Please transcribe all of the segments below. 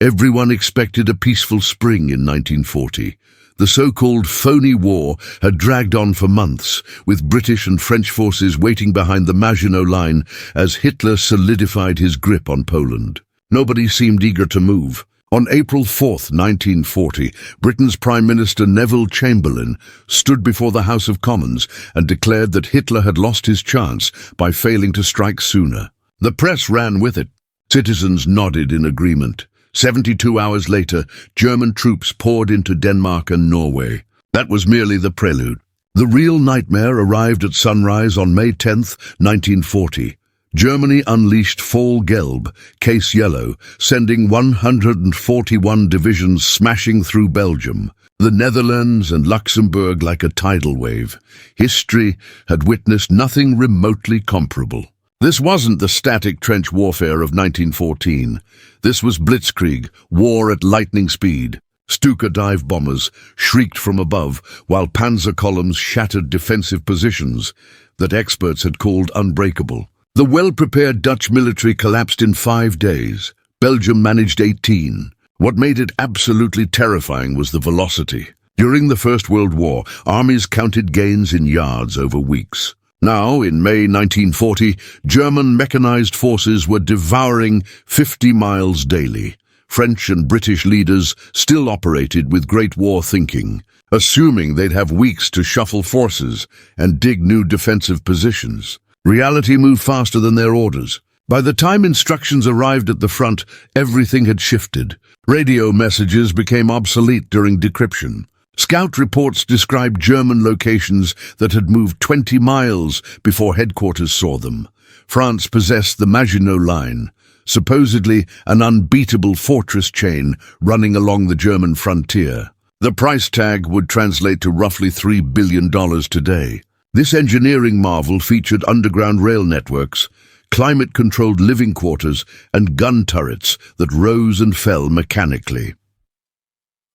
Everyone expected a peaceful spring in 1940. The so-called phony war had dragged on for months, with British and French forces waiting behind the Maginot Line as Hitler solidified his grip on Poland. Nobody seemed eager to move. On April 4, 1940, Britain's Prime Minister Neville Chamberlain stood before the House of Commons and declared that Hitler had lost his chance by failing to strike sooner. The press ran with it. Citizens nodded in agreement. 72 hours later, German troops poured into Denmark and Norway. That was merely the prelude. The real nightmare arrived at sunrise on May 10, 1940. Germany unleashed Fall Gelb, Case Yellow, sending 141 divisions smashing through Belgium, the Netherlands and Luxembourg like a tidal wave. History had witnessed nothing remotely comparable. This wasn't the static trench warfare of 1914. This was blitzkrieg, war at lightning speed. Stuka dive bombers shrieked from above, while panzer columns shattered defensive positions that experts had called unbreakable. The well-prepared Dutch military collapsed in 5 days. Belgium managed 18. What made it absolutely terrifying was the velocity. During the First World War, armies counted gains in yards over weeks. Now, in May 1940, German mechanized forces were devouring 50 miles daily. French and British leaders still operated with Great War thinking, assuming they'd have weeks to shuffle forces and dig new defensive positions. Reality moved faster than their orders. By the time instructions arrived at the front, everything had shifted. Radio messages became obsolete during decryption. Scout reports described German locations that had moved 20 miles before headquarters saw them. France possessed the Maginot Line, supposedly an unbeatable fortress chain running along the German frontier. The price tag would translate to roughly $3 billion today. This engineering marvel featured underground rail networks, climate-controlled living quarters, and gun turrets that rose and fell mechanically.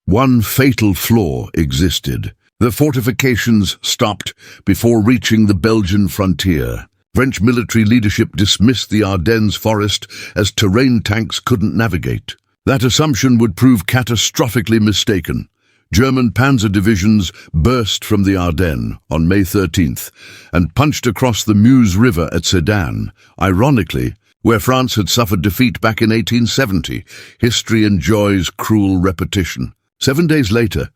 One fatal flaw existed. The fortifications stopped before reaching the Belgian frontier. French military leadership dismissed the Ardennes forest as terrain tanks couldn't navigate. That assumption would prove catastrophically mistaken. German panzer divisions burst from the Ardennes on May 13th and punched across the Meuse River at Sedan. Ironically, where France had suffered defeat back in 1870, history enjoys cruel repetition. 7 days later,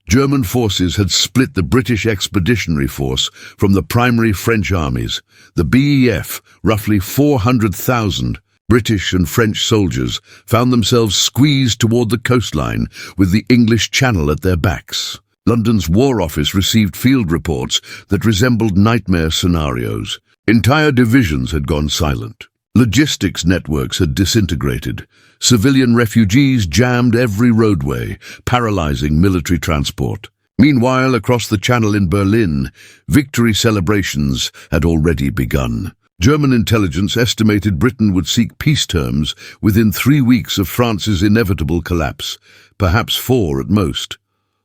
German forces had split the British Expeditionary Force from the primary French armies. The BEF, roughly 400,000 British and French soldiers, found themselves squeezed toward the coastline with the English Channel at their backs. London's War Office received field reports that resembled nightmare scenarios. Entire divisions had gone silent. Logistics networks had disintegrated. Civilian refugees jammed every roadway, paralyzing military transport. Meanwhile, across the Channel in Berlin, victory celebrations had already begun. German intelligence estimated Britain would seek peace terms within 3 weeks of France's inevitable collapse, perhaps 4 at most.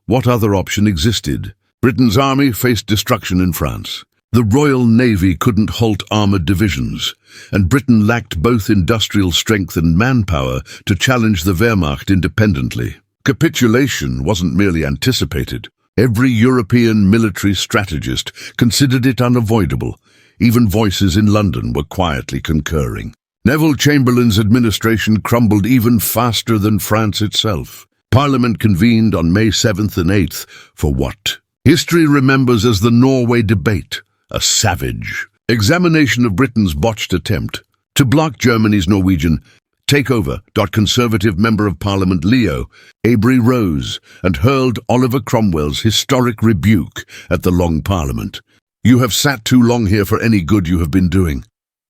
What other option existed? Britain's army faced destruction in France. The Royal Navy couldn't halt armoured divisions, and Britain lacked both industrial strength and manpower to challenge the Wehrmacht independently. Capitulation wasn't merely anticipated. Every European military strategist considered it unavoidable. Even voices in London were quietly concurring. Neville Chamberlain's administration crumbled even faster than France itself. Parliament convened on May 7th and 8th for what history remembers as the Norway debate. A savage examination of Britain's botched attempt to block Germany's Norwegian takeover. Conservative Member of Parliament Leo Avery rose and hurled Oliver Cromwell's historic rebuke at the Long Parliament. You have sat too long here for any good you have been doing.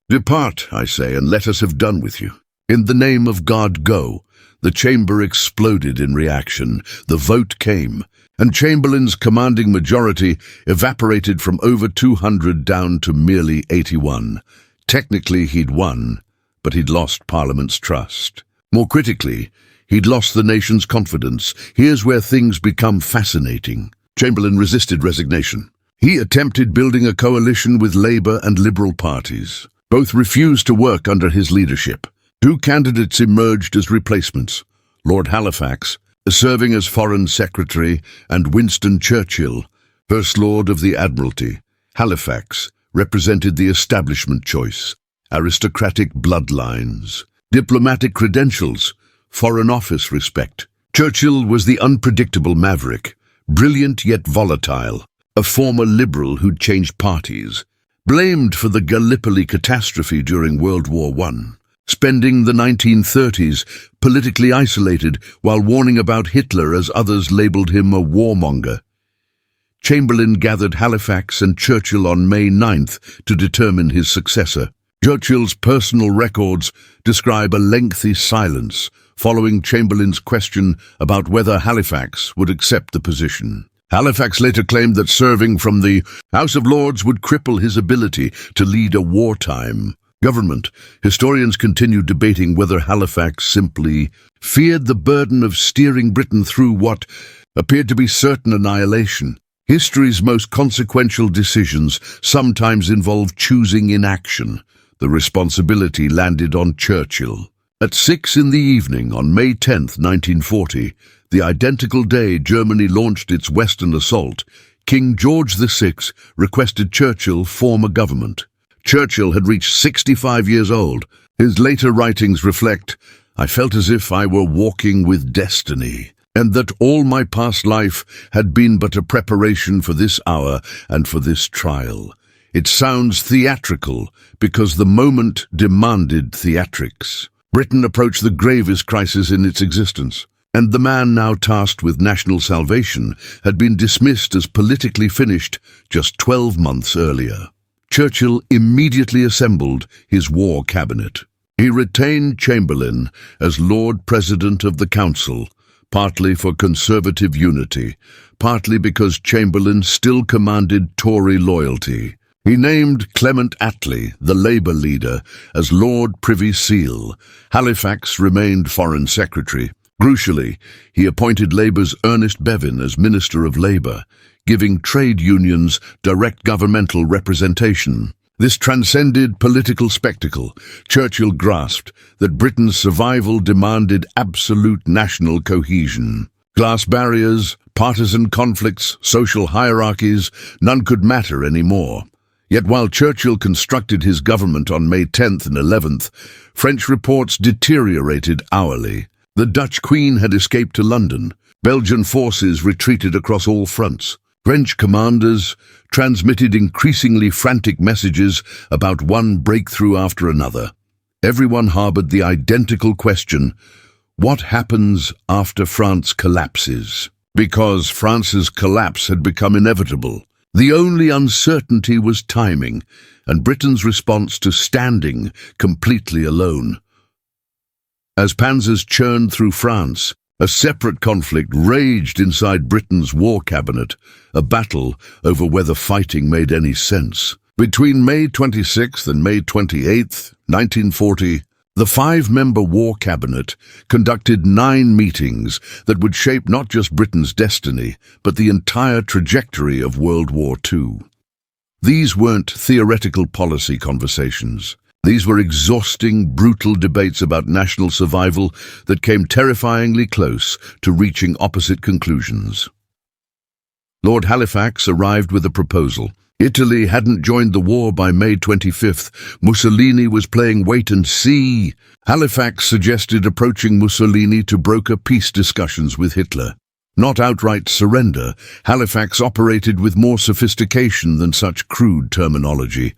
Depart, I say, and let us have done with you. In the name of God, go. The chamber exploded in reaction. The vote came, and Chamberlain's commanding majority evaporated from over 200 down to merely 81. Technically, he'd won, but he'd lost Parliament's trust. More critically, he'd lost the nation's confidence. Here's where things become fascinating. Chamberlain resisted resignation. He attempted building a coalition with Labour and Liberal parties. Both refused to work under his leadership. 2 candidates emerged as replacements: Lord Halifax, serving as Foreign Secretary, and Winston Churchill, First Lord of the Admiralty. Halifax represented the establishment choice, aristocratic bloodlines, diplomatic credentials, Foreign Office respect. Churchill was the unpredictable maverick, brilliant yet volatile, a former liberal who'd changed parties, blamed for the Gallipoli catastrophe during World War I, spending the 1930s politically isolated while warning about Hitler as others labelled him a warmonger. Chamberlain gathered Halifax and Churchill on May 9th to determine his successor. Churchill's personal records describe a lengthy silence following Chamberlain's question about whether Halifax would accept the position. Halifax later claimed that serving from the House of Lords would cripple his ability to lead a wartime government. Historians continued debating whether Halifax simply feared the burden of steering Britain through what appeared to be certain annihilation. History's most consequential decisions sometimes involve choosing inaction. The responsibility landed on Churchill. At 6 in the evening on May 10, 1940, the identical day Germany launched its Western assault, King George VI requested Churchill form a government. Churchill had reached 65 years old. His later writings reflect, "I felt as if I were walking with destiny, and that all my past life had been but a preparation for this hour and for this trial." It sounds theatrical because the moment demanded theatrics. Britain approached the gravest crisis in its existence, and the man now tasked with national salvation had been dismissed as politically finished just 12 months earlier. Churchill immediately assembled his war cabinet. He retained Chamberlain as Lord President of the Council, partly for conservative unity, partly because Chamberlain still commanded Tory loyalty. He named Clement Attlee, the Labour leader, as Lord Privy Seal. Halifax remained Foreign Secretary. Crucially, he appointed Labour's Ernest Bevin as Minister of Labour, giving trade unions direct governmental representation. This transcended political spectacle. Churchill grasped that Britain's survival demanded absolute national cohesion. Class barriers, partisan conflicts, social hierarchies, none could matter anymore. Yet while Churchill constructed his government on May 10th and 11th, French reports deteriorated hourly. The Dutch Queen had escaped to London. Belgian forces retreated across all fronts. French commanders transmitted increasingly frantic messages about one breakthrough after another. Everyone harbored the identical question, what happens after France collapses? Because France's collapse had become inevitable. The only uncertainty was timing, and Britain's response to standing completely alone. As panzers churned through France, a separate conflict raged inside Britain's war cabinet, a battle over whether fighting made any sense. Between May 26th and May 28th, 1940, the 5-member war cabinet conducted 9 meetings that would shape not just Britain's destiny, but the entire trajectory of World War II. These weren't theoretical policy conversations. These were exhausting, brutal debates about national survival that came terrifyingly close to reaching opposite conclusions. Lord Halifax arrived with a proposal. Italy hadn't joined the war by May 25th. Mussolini was playing wait and see. Halifax suggested approaching Mussolini to broker peace discussions with Hitler. Not outright surrender, Halifax operated with more sophistication than such crude terminology,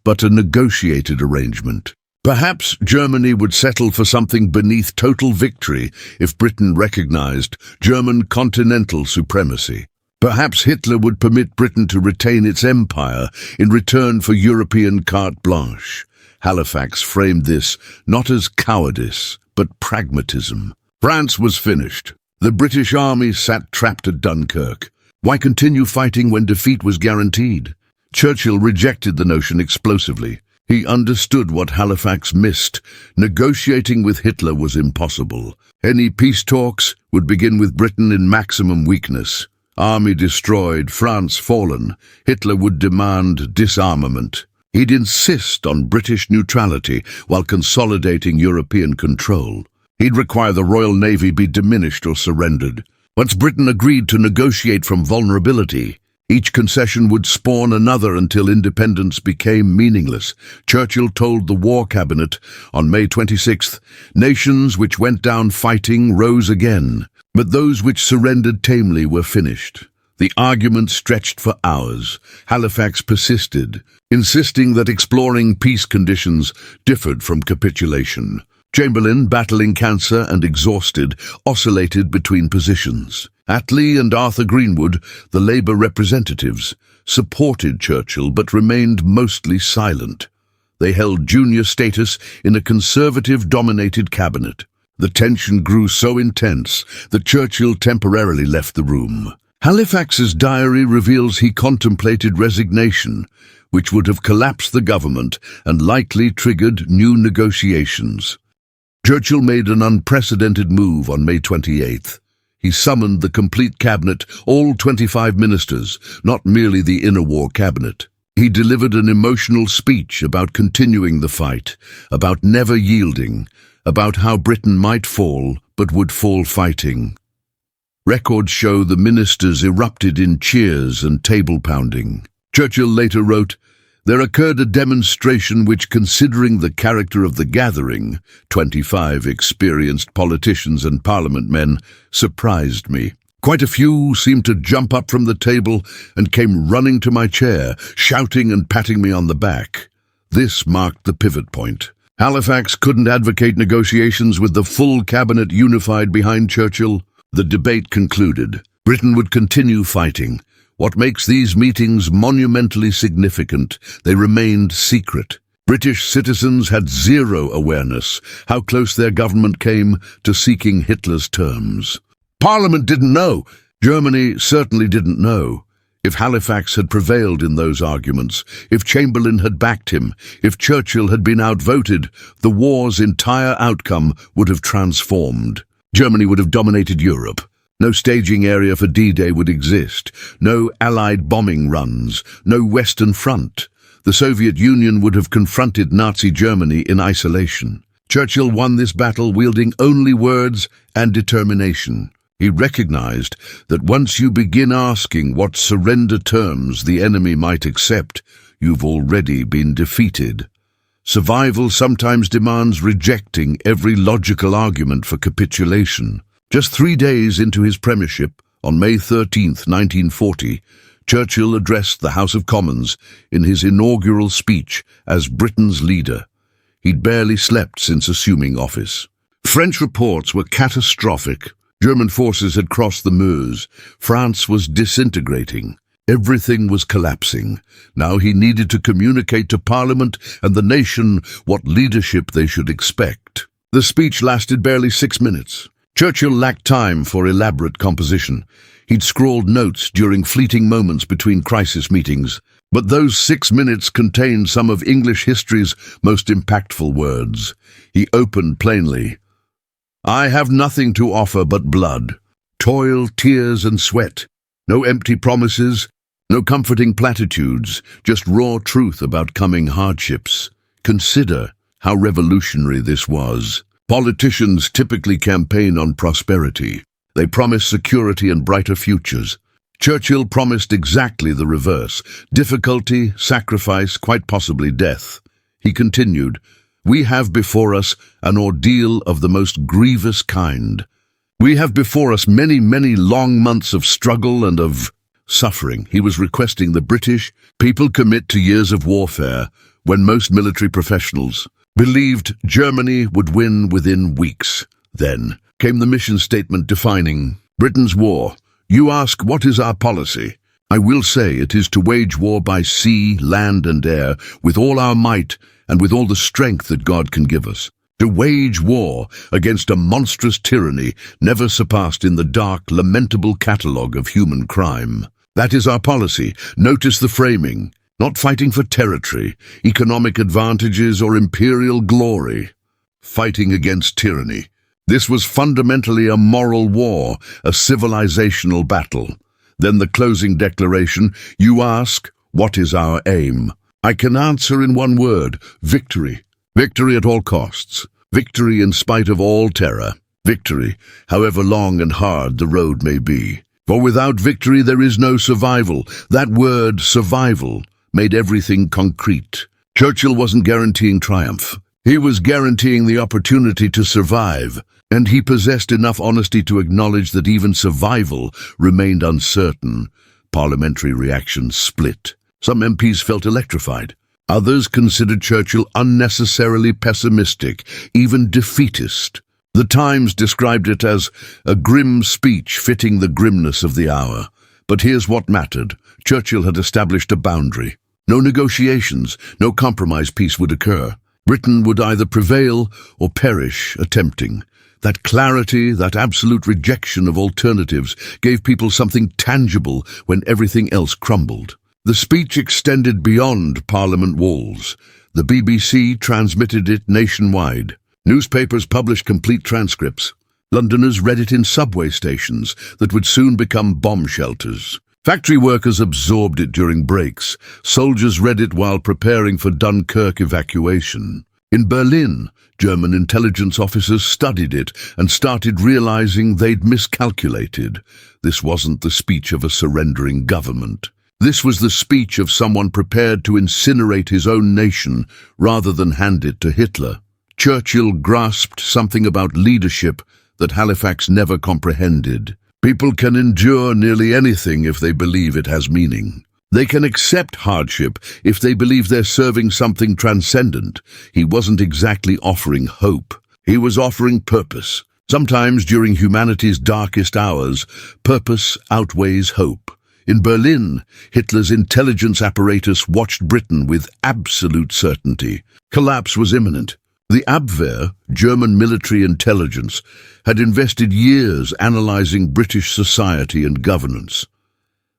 but a negotiated arrangement. Perhaps Germany would settle for something beneath total victory if Britain recognized German continental supremacy. Perhaps Hitler would permit Britain to retain its empire in return for European carte blanche. Halifax framed this not as cowardice, but pragmatism. France was finished. The British army sat trapped at Dunkirk. Why continue fighting when defeat was guaranteed? Churchill rejected the notion explosively. He understood what Halifax missed. Negotiating with Hitler was impossible. Any peace talks would begin with Britain in maximum weakness. Army destroyed, France fallen. Hitler would demand disarmament. He'd insist on British neutrality while consolidating European control. He'd require the Royal Navy be diminished or surrendered. Once Britain agreed to negotiate from vulnerability, each concession would spawn another until independence became meaningless. Churchill told the War Cabinet on May 26th, "Nations which went down fighting rose again, but those which surrendered tamely were finished." The argument stretched for hours. Halifax persisted, insisting that exploring peace conditions differed from capitulation. Chamberlain, battling cancer and exhausted, oscillated between positions. Attlee and Arthur Greenwood, the Labour representatives, supported Churchill but remained mostly silent. They held junior status in a Conservative-dominated cabinet. The tension grew so intense that Churchill temporarily left the room. Halifax's diary reveals he contemplated resignation, which would have collapsed the government and likely triggered new negotiations. Churchill made an unprecedented move on May 28th. He summoned the complete cabinet, all 25 ministers, not merely the inner war cabinet. He delivered an emotional speech about continuing the fight, about never yielding, about how Britain might fall, but would fall fighting. Records show the ministers erupted in cheers and table-pounding. Churchill later wrote, "There occurred a demonstration which, considering the character of the gathering, 25 experienced politicians and parliament men, surprised me. Quite a few seemed to jump up from the table and came running to my chair, shouting and patting me on the back. This marked the pivot point." Halifax couldn't advocate negotiations with the full cabinet unified behind Churchill. The debate concluded. Britain would continue fighting. What makes these meetings monumentally significant? They remained secret. British citizens had zero awareness how close their government came to seeking Hitler's terms. Parliament didn't know. Germany certainly didn't know. If Halifax had prevailed in those arguments, if Chamberlain had backed him, if Churchill had been outvoted, the war's entire outcome would have transformed. Germany would have dominated Europe. No staging area for D-Day would exist. No Allied bombing runs. No Western Front. The Soviet Union would have confronted Nazi Germany in isolation. Churchill won this battle wielding only words and determination. He recognized that once you begin asking what surrender terms the enemy might accept, you've already been defeated. Survival sometimes demands rejecting every logical argument for capitulation. Just 3 days into his premiership, on May 13, 1940, Churchill addressed the House of Commons in his inaugural speech as Britain's leader. He'd barely slept since assuming office. French reports were catastrophic. German forces had crossed the Meuse. France was disintegrating. Everything was collapsing. Now he needed to communicate to Parliament and the nation what leadership they should expect. The speech lasted barely 6 minutes. Churchill lacked time for elaborate composition. He'd scrawled notes during fleeting moments between crisis meetings. But those 6 minutes contained some of English history's most impactful words. He opened plainly. "I have nothing to offer but blood, toil, tears, and sweat. No empty promises, no comforting platitudes, just raw truth about coming hardships. Consider how revolutionary this was." Politicians typically campaign on prosperity. They promise security and brighter futures. Churchill promised exactly the reverse: difficulty, sacrifice, quite possibly death. He continued, "We have before us an ordeal of the most grievous kind. We have before us many, many long months of struggle and of suffering." He was requesting the British people commit to years of warfare when most military professionals believed Germany would win within weeks. Then came the mission statement defining Britain's war. "You ask, what is our policy? I will say it is to wage war by sea, land and air, with all our might and with all the strength that God can give us. To wage war against a monstrous tyranny never surpassed in the dark, lamentable catalogue of human crime. That is our policy. Notice the framing. Not fighting for territory, economic advantages or imperial glory. Fighting against tyranny. This was fundamentally a moral war, a civilizational battle." Then the closing declaration, "You ask, what is our aim? I can answer in one word: victory. Victory at all costs. Victory in spite of all terror. Victory, however long and hard the road may be. For without victory there is no survival. That word, survival, made everything concrete. Churchill wasn't guaranteeing triumph. He was guaranteeing the opportunity to survive, and he possessed enough honesty to acknowledge that even survival remained uncertain. Parliamentary reactions split. Some MPs felt electrified. Others considered Churchill unnecessarily pessimistic, even defeatist. The Times described it as a grim speech fitting the grimness of the hour. But here's what mattered. Churchill had established a boundary. No negotiations, no compromise peace would occur. Britain would either prevail or perish attempting. That clarity, that absolute rejection of alternatives, gave people something tangible when everything else crumbled. The speech extended beyond Parliament walls. The BBC transmitted it nationwide. Newspapers published complete transcripts. Londoners read it in subway stations that would soon become bomb shelters. Factory workers absorbed it during breaks. Soldiers read it while preparing for Dunkirk evacuation. In Berlin, German intelligence officers studied it and started realizing they'd miscalculated. This wasn't the speech of a surrendering government. This was the speech of someone prepared to incinerate his own nation rather than hand it to Hitler. Churchill grasped something about leadership that Halifax never comprehended. People can endure nearly anything if they believe it has meaning. They can accept hardship if they believe they're serving something transcendent. He wasn't exactly offering hope. He was offering purpose. Sometimes during humanity's darkest hours, purpose outweighs hope. In Berlin, Hitler's intelligence apparatus watched Britain with absolute certainty. Collapse was imminent. The Abwehr, German military intelligence, had invested years analyzing British society and governance.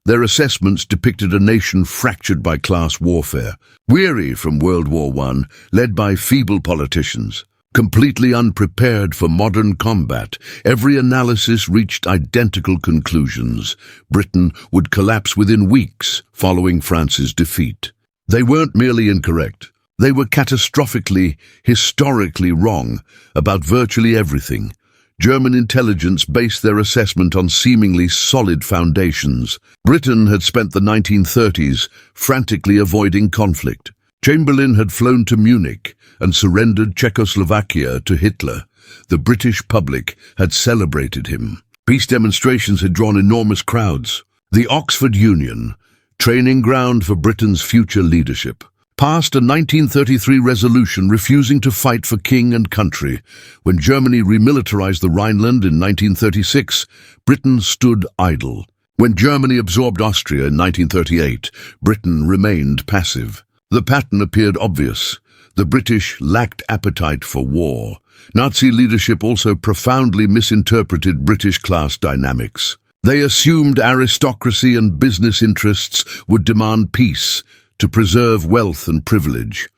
Their assessments depicted a nation fractured by class warfare, weary from World War I, led by feeble politicians. Completely unprepared for modern combat, every analysis reached identical conclusions. Britain would collapse within weeks following France's defeat. They weren't merely incorrect. They were catastrophically, historically wrong about virtually everything. German intelligence based their assessment on seemingly solid foundations. Britain had spent the 1930s frantically avoiding conflict. Chamberlain had flown to Munich and surrendered Czechoslovakia to Hitler. The British public had celebrated him. Peace demonstrations had drawn enormous crowds. The Oxford Union, training ground for Britain's future leadership, passed a 1933 resolution refusing to fight for king and country. When Germany remilitarized the Rhineland in 1936, Britain stood idle. When Germany absorbed Austria in 1938, Britain remained passive. The pattern appeared obvious. The British lacked appetite for war. Nazi leadership also profoundly misinterpreted British class dynamics. They assumed aristocracy and business interests would demand peace to preserve wealth and privilege.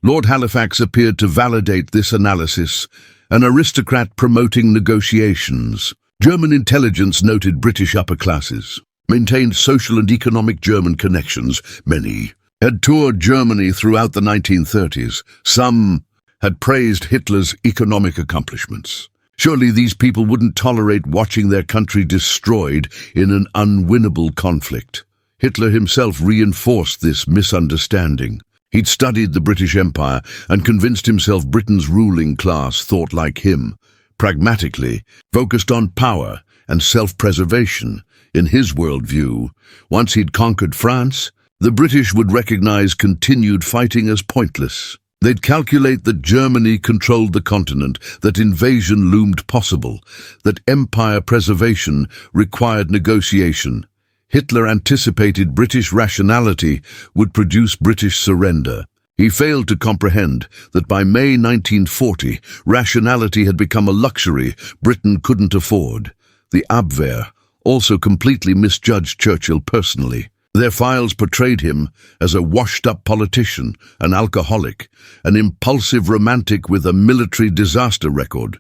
Lord Halifax appeared to validate this analysis, an aristocrat promoting negotiations. German intelligence noted British upper classes, maintained social and economic German connections. Many had toured Germany throughout the 1930s. Some had praised Hitler's economic accomplishments. Surely these people wouldn't tolerate watching their country destroyed in an unwinnable conflict. Hitler himself reinforced this misunderstanding. He'd studied the British Empire and convinced himself Britain's ruling class thought like him, pragmatically, focused on power and self-preservation. In his worldview, once he'd conquered France, the British would recognize continued fighting as pointless. They'd calculate that Germany controlled the continent, that invasion loomed possible, that empire preservation required negotiation. Hitler anticipated British rationality would produce British surrender. He failed to comprehend that by May 1940, rationality had become a luxury Britain couldn't afford. The Abwehr also completely misjudged Churchill personally. Their files portrayed him as a washed-up politician, an alcoholic, an impulsive romantic with a military disaster record.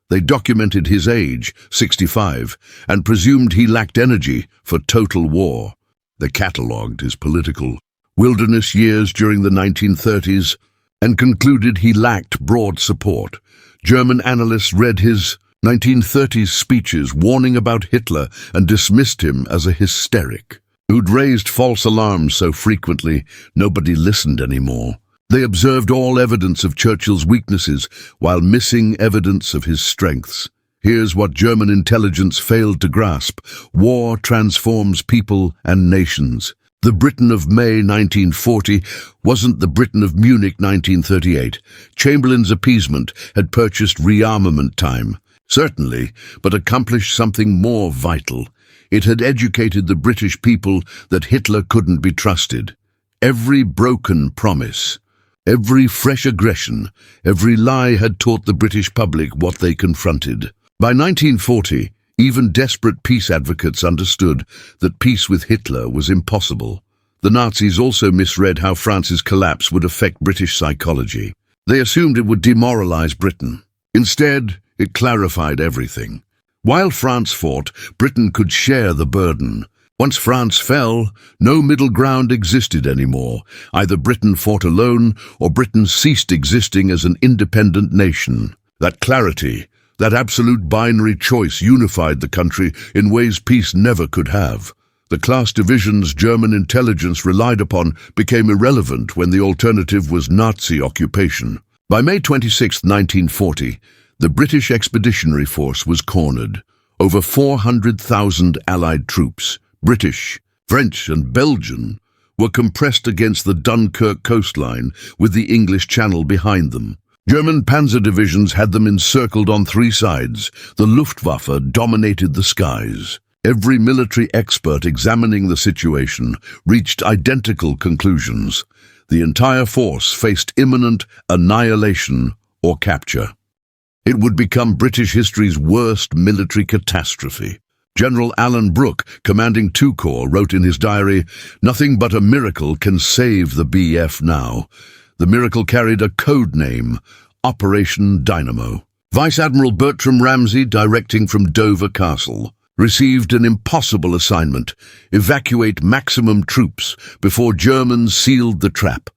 They documented his age, 65, and presumed he lacked energy for total war. They catalogued his political wilderness years during the 1930s and concluded he lacked broad support. German analysts read his 1930s speeches warning about Hitler and dismissed him as a hysteric who'd raised false alarms so frequently nobody listened anymore. They observed all evidence of Churchill's weaknesses while missing evidence of his strengths. Here's what German intelligence failed to grasp. War transforms people and nations. The Britain of May 1940 wasn't the Britain of Munich 1938. Chamberlain's appeasement had purchased rearmament time, certainly, but accomplished something more vital. It had educated the British people that Hitler couldn't be trusted. Every broken promise, every fresh aggression, every lie had taught the British public what they confronted. By 1940, even desperate peace advocates understood that peace with Hitler was impossible. The Nazis also misread how France's collapse would affect British psychology. They assumed it would demoralize Britain. Instead, it clarified everything. While France fought, Britain could share the burden. Once France fell, no middle ground existed anymore. Either Britain fought alone, or Britain ceased existing as an independent nation. That clarity, that absolute binary choice unified the country in ways peace never could have. The class divisions German intelligence relied upon became irrelevant when the alternative was Nazi occupation. By May 26, 1940, the British Expeditionary Force was cornered. Over 400,000 Allied troops, British, French and Belgian, were compressed against the Dunkirk coastline with the English Channel behind them. German panzer divisions had them encircled on three sides. The Luftwaffe dominated the skies. Every military expert examining the situation reached identical conclusions. The entire force faced imminent annihilation or capture. It would become British history's worst military catastrophe. General Alan Brooke, commanding 2 Corps, wrote in his diary, "Nothing but a miracle can save the BF now." The miracle carried a code name, Operation Dynamo. Vice Admiral Bertram Ramsay, directing from Dover Castle, received an impossible assignment: evacuate maximum troops before Germans sealed the trap.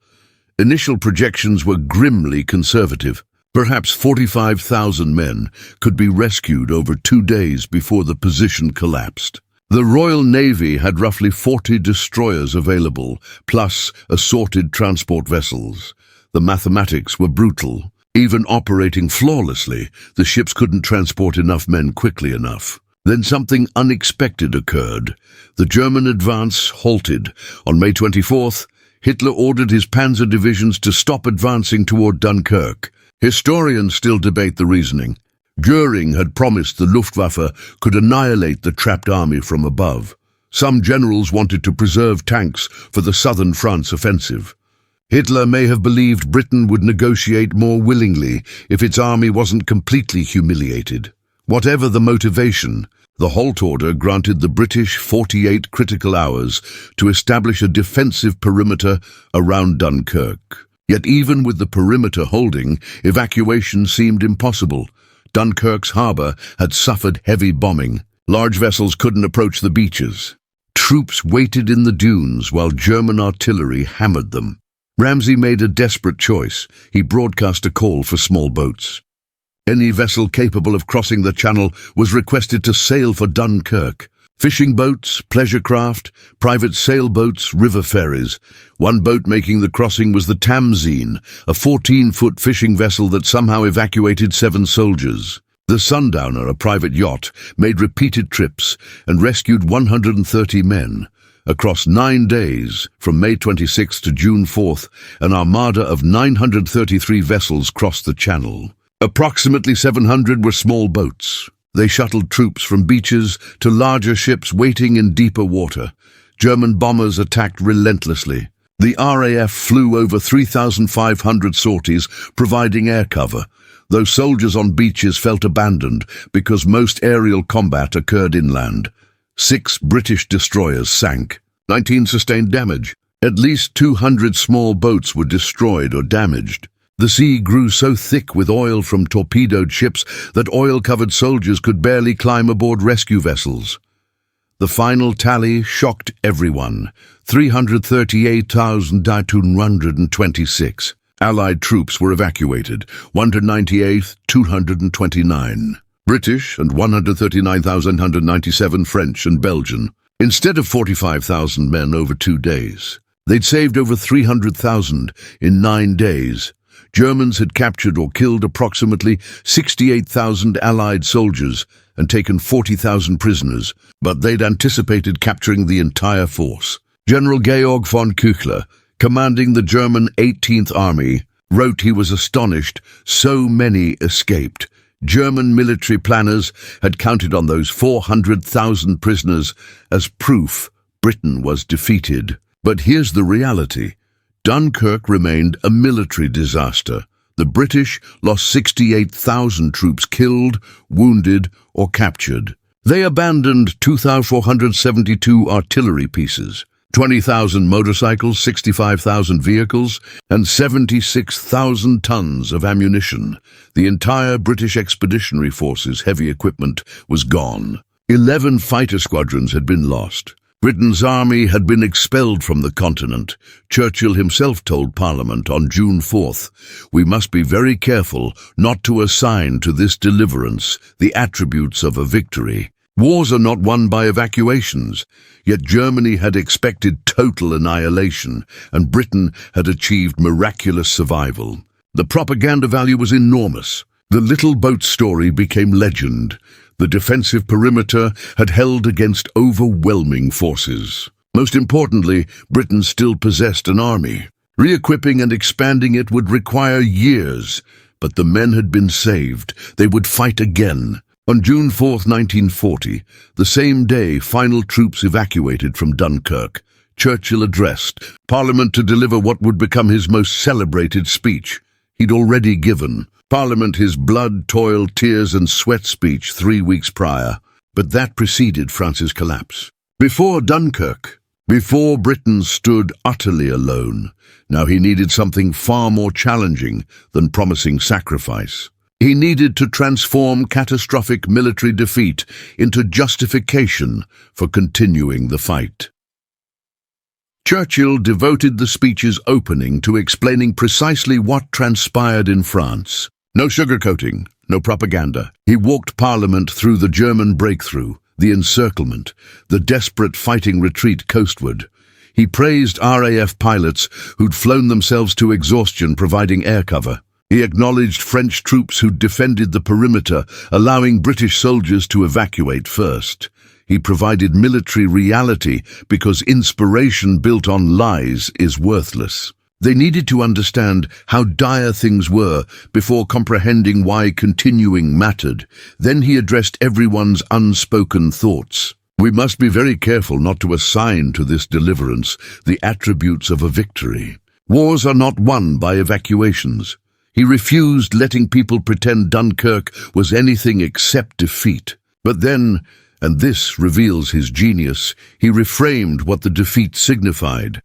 Initial projections were grimly conservative. Perhaps 45,000 men could be rescued over 2 days before the position collapsed. The Royal Navy had roughly 40 destroyers available, plus assorted transport vessels. The mathematics were brutal. Even operating flawlessly, the ships couldn't transport enough men quickly enough. Then something unexpected occurred. The German advance halted. On May 24th, Hitler ordered his panzer divisions to stop advancing toward Dunkirk. Historians still debate the reasoning. Göring had promised the Luftwaffe could annihilate the trapped army from above. Some generals wanted to preserve tanks for the southern France offensive. Hitler may have believed Britain would negotiate more willingly if its army wasn't completely humiliated. Whatever the motivation, the halt order granted the British 48 critical hours to establish a defensive perimeter around Dunkirk. Yet even with the perimeter holding, evacuation seemed impossible. Dunkirk's harbour had suffered heavy bombing. Large vessels couldn't approach the beaches. Troops waited in the dunes while German artillery hammered them. Ramsay made a desperate choice. He broadcast a call for small boats. Any vessel capable of crossing the channel was requested to sail for Dunkirk. Fishing boats, pleasure craft, private sailboats, river ferries. One boat making the crossing was the Tamzine, a 14-foot fishing vessel that somehow evacuated 7 soldiers. The Sundowner, a private yacht, made repeated trips and rescued 130 men. Across 9 days, from May 26 to June 4th, an armada of 933 vessels crossed the channel. Approximately 700 were small boats. They shuttled troops from beaches to larger ships waiting in deeper water. German bombers attacked relentlessly. The RAF flew over 3,500 sorties, providing air cover, though soldiers on beaches felt abandoned because most aerial combat occurred inland. 6 British destroyers sank. 19 sustained damage. At least 200 small boats were destroyed or damaged. The sea grew so thick with oil from torpedoed ships that oil-covered soldiers could barely climb aboard rescue vessels. The final tally shocked everyone: 338,226. Allied troops were evacuated, 198th, 229. British and 139,197 French and Belgian. Instead of 45,000 men over 2 days, they'd saved over 300,000 in 9 days. Germans had captured or killed approximately 68,000 Allied soldiers and taken 40,000 prisoners, but they'd anticipated capturing the entire force. General Georg von Küchler, commanding the German 18th Army, wrote he was astonished so many escaped. German military planners had counted on those 400,000 prisoners as proof Britain was defeated. But here's the reality. Dunkirk remained a military disaster. The British lost 68,000 troops killed, wounded, or captured. They abandoned 2,472 artillery pieces, 20,000 motorcycles, 65,000 vehicles, and 76,000 tons of ammunition. The entire British Expeditionary Force's heavy equipment was gone. 11 fighter squadrons had been lost. Britain's army had been expelled from the continent. Churchill himself told Parliament on June 4th, "We must be very careful not to assign to this deliverance the attributes of a victory. Wars are not won by evacuations." Yet Germany had expected total annihilation, and Britain had achieved miraculous survival. The propaganda value was enormous. The little boat story became legend. The defensive perimeter had held against overwhelming forces. Most importantly, Britain still possessed an army. Re-equipping and expanding it would require years, but the men had been saved. They would fight again. On June 4, 1940, the same day final troops evacuated from Dunkirk, Churchill addressed Parliament to deliver what would become his most celebrated speech. He'd already given Parliament his blood, toil, tears and sweat speech 3 weeks prior, but that preceded France's collapse. Before Dunkirk, before Britain stood utterly alone, now he needed something far more challenging than promising sacrifice. He needed to transform catastrophic military defeat into justification for continuing the fight. Churchill devoted the speech's opening to explaining precisely what transpired in France. No sugarcoating, no propaganda. He walked Parliament through the German breakthrough, the encirclement, the desperate fighting retreat coastward. He praised RAF pilots who'd flown themselves to exhaustion providing air cover. He acknowledged French troops who defended the perimeter, allowing British soldiers to evacuate first. He provided military reality because inspiration built on lies is worthless. They needed to understand how dire things were before comprehending why continuing mattered. Then he addressed everyone's unspoken thoughts. We must be very careful not to assign to this deliverance the attributes of a victory. Wars are not won by evacuations. He refused letting people pretend Dunkirk was anything except defeat. But then, and this reveals his genius, he reframed what the defeat signified.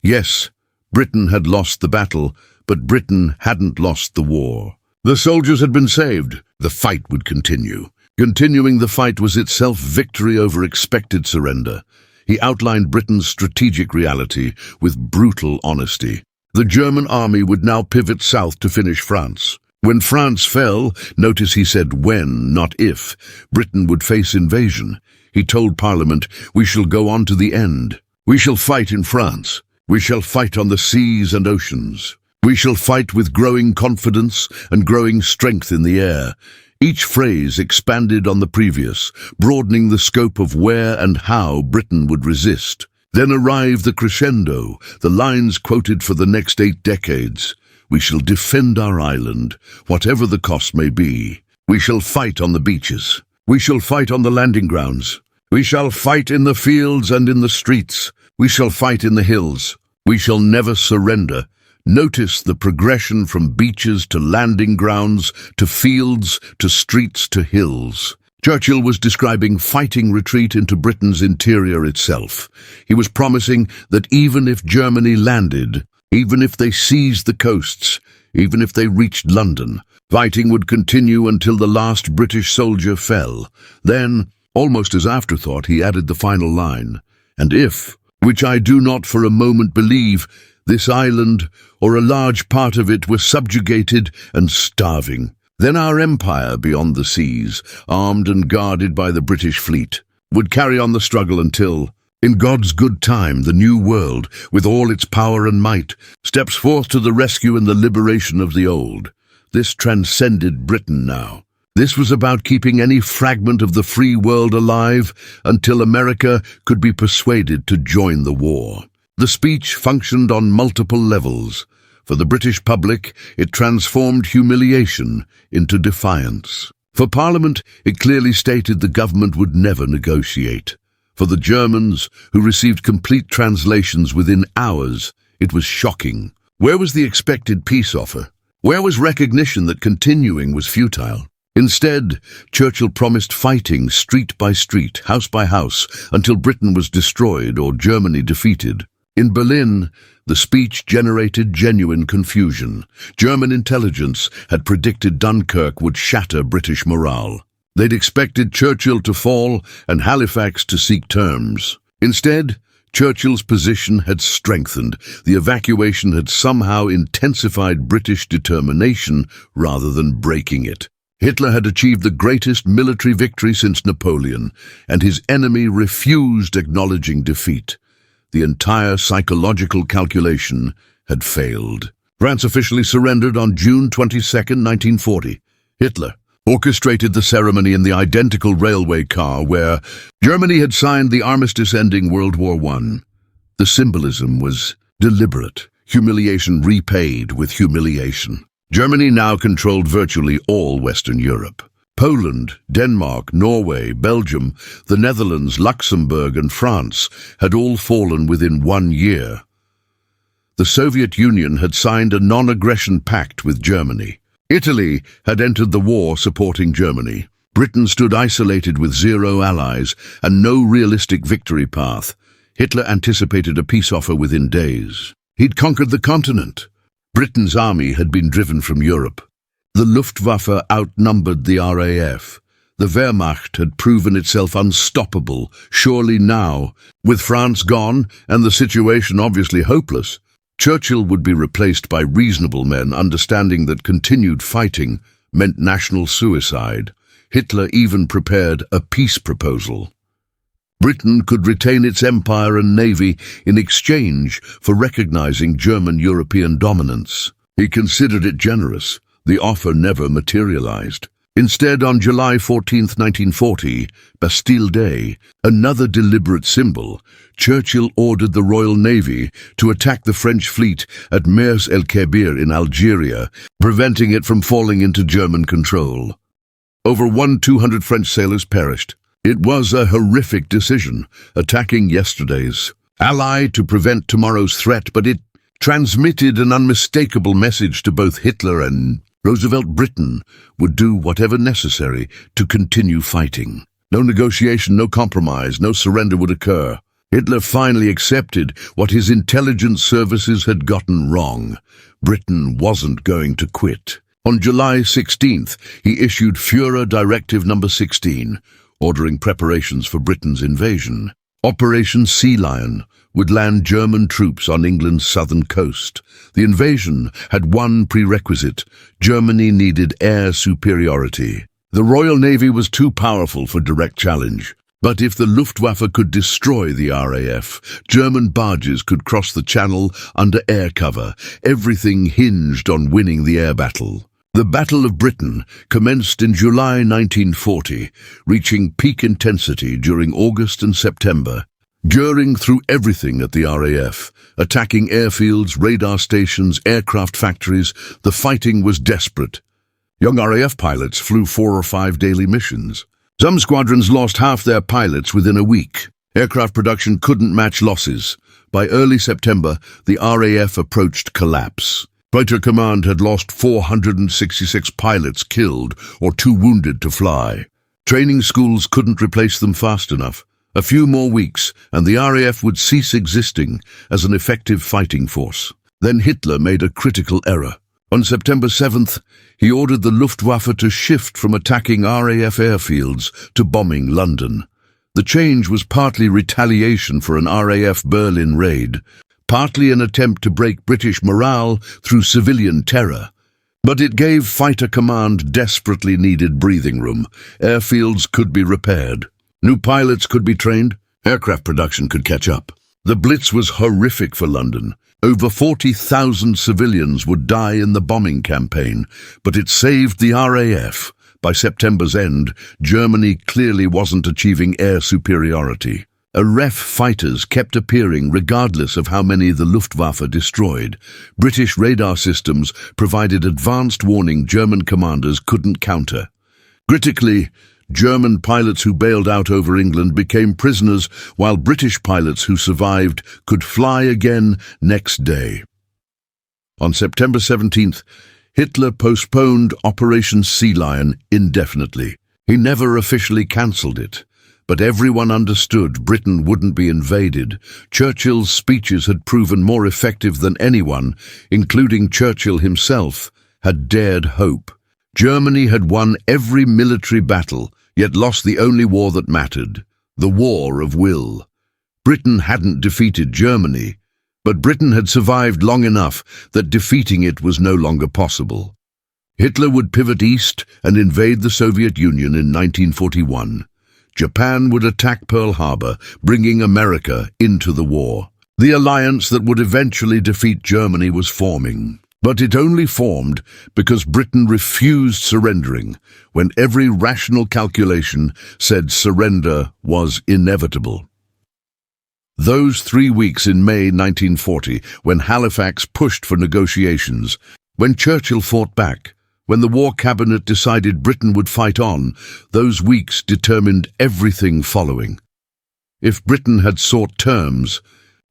Yes, Britain had lost the battle, but Britain hadn't lost the war. The soldiers had been saved. The fight would continue. Continuing the fight was itself victory over expected surrender. He outlined Britain's strategic reality with brutal honesty. The German army would now pivot south to finish France. When France fell, notice he said when, not if, Britain would face invasion. He told Parliament, "We shall go on to the end. We shall fight in France. We shall fight on the seas and oceans. We shall fight with growing confidence and growing strength in the air." Each phrase expanded on the previous, broadening the scope of where and how Britain would resist. Then arrived the crescendo, the lines quoted for the next 8 decades. "We shall defend our island, whatever the cost may be. We shall fight on the beaches. We shall fight on the landing grounds. We shall fight in the fields and in the streets. We shall fight in the hills. We shall never surrender." Notice the progression from beaches to landing grounds, to fields, to streets, to hills. Churchill was describing fighting retreat into Britain's interior itself. He was promising that even if Germany landed, even if they seized the coasts, even if they reached London, fighting would continue until the last British soldier fell. Then, almost as afterthought, he added the final line, "And if, which I do not for a moment believe, This island, or a large part of it, were subjugated and starving. Then our empire beyond the seas, armed and guarded by the British fleet, would carry on the struggle until, in God's good time, the new world, with all its power and might, steps forth to the rescue and the liberation of the old. This transcended Britain now. This was about keeping any fragment of the free world alive until America could be persuaded to join the war. The speech functioned on multiple levels. For the British public, it transformed humiliation into defiance. For Parliament, it clearly stated the government would never negotiate. For the Germans, who received complete translations within hours, it was shocking. Where was the expected peace offer? Where was recognition that continuing was futile? Instead, Churchill promised fighting street by street, house by house, until Britain was destroyed or Germany defeated. In Berlin, the speech generated genuine confusion. German intelligence had predicted Dunkirk would shatter British morale. They'd expected Churchill to fall and Halifax to seek terms. Instead, Churchill's position had strengthened. The evacuation had somehow intensified British determination rather than breaking it. Hitler had achieved the greatest military victory since Napoleon, and his enemy refused acknowledging defeat. The entire psychological calculation had failed. France officially surrendered on June 22, 1940. Hitler orchestrated the ceremony in the identical railway car where Germany had signed the armistice ending World War I. The symbolism was deliberate, humiliation repaid with humiliation. Germany now controlled virtually all Western Europe. Poland, Denmark, Norway, Belgium, the Netherlands, Luxembourg and France had all fallen within 1 year. The Soviet Union had signed a non-aggression pact with Germany. Italy had entered the war supporting Germany. Britain stood isolated with 0 allies and no realistic victory path. Hitler anticipated a peace offer within days. He'd conquered the continent. Britain's army had been driven from Europe. The Luftwaffe outnumbered the RAF. The Wehrmacht had proven itself unstoppable. Surely now, with France gone and the situation obviously hopeless, Churchill would be replaced by reasonable men understanding that continued fighting meant national suicide. Hitler even prepared a peace proposal. Britain could retain its empire and navy in exchange for recognizing German European dominance. He considered it generous. The offer never materialized. Instead, on July 14, 1940, Bastille Day, another deliberate symbol, Churchill ordered the Royal Navy to attack the French fleet at Mers el-Kebir in Algeria, preventing it from falling into German control. Over 200 French sailors perished. It was a horrific decision, attacking yesterday's ally to prevent tomorrow's threat, but it transmitted an unmistakable message to both Hitler and Roosevelt. Britain would do whatever necessary to continue fighting. No negotiation, no compromise, no surrender would occur. Hitler finally accepted what his intelligence services had gotten wrong. Britain wasn't going to quit. On July 16th, he issued Führer Directive No. 16, ordering preparations for Britain's invasion. Operation Sea Lion would land German troops on England's southern coast. The invasion had one prerequisite: Germany needed air superiority. The Royal Navy was too powerful for direct challenge. But if the Luftwaffe could destroy the RAF, German barges could cross the Channel under air cover. Everything hinged on winning the air battle. The Battle of Britain commenced in July 1940, reaching peak intensity during August and September. During through everything at the RAF, attacking airfields, radar stations, aircraft factories, the fighting was desperate. Young RAF pilots flew 4 or 5 daily missions. Some squadrons lost half their pilots within a week. Aircraft production couldn't match losses. By early September, the RAF approached collapse. Fighter Command had lost 466 pilots killed or too wounded to fly. Training schools couldn't replace them fast enough. A few more weeks, and the RAF would cease existing as an effective fighting force. Then Hitler made a critical error. On September 7th, he ordered the Luftwaffe to shift from attacking RAF airfields to bombing London. The change was partly retaliation for an RAF Berlin raid, partly an attempt to break British morale through civilian terror. But it gave fighter command desperately needed breathing room. Airfields could be repaired. New pilots could be trained. Aircraft production could catch up. The Blitz was horrific for London. Over 40,000 civilians would die in the bombing campaign, but it saved the RAF. By September's end, Germany clearly wasn't achieving air superiority. RAF fighters kept appearing regardless of how many the Luftwaffe destroyed. British radar systems provided advanced warning German commanders couldn't counter. Critically, German pilots who bailed out over England became prisoners, while British pilots who survived could fly again next day. On September 17th, Hitler postponed Operation Sea Lion indefinitely. He never officially cancelled it. But everyone understood Britain wouldn't be invaded. Churchill's speeches had proven more effective than anyone, including Churchill himself, had dared hope. Germany had won every military battle, yet lost the only war that mattered, the war of will. Britain hadn't defeated Germany, but Britain had survived long enough that defeating it was no longer possible. Hitler would pivot east and invade the Soviet Union in 1941. Japan would attack Pearl Harbor, bringing America into the war. The alliance that would eventually defeat Germany was forming. But it only formed because Britain refused surrendering, when every rational calculation said surrender was inevitable. Those 3 weeks in May 1940, when Halifax pushed for negotiations, when Churchill fought back, when the War Cabinet decided Britain would fight on, those weeks determined everything following. If Britain had sought terms,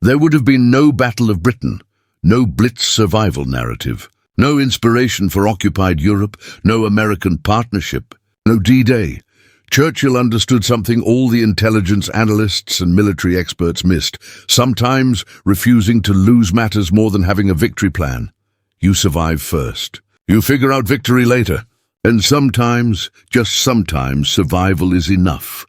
there would have been no Battle of Britain, no Blitz survival narrative, no inspiration for occupied Europe, no American partnership, no D-Day. Churchill understood something all the intelligence analysts and military experts missed, sometimes refusing to lose matters more than having a victory plan. You survive first. You figure out victory later. And sometimes, just sometimes, survival is enough.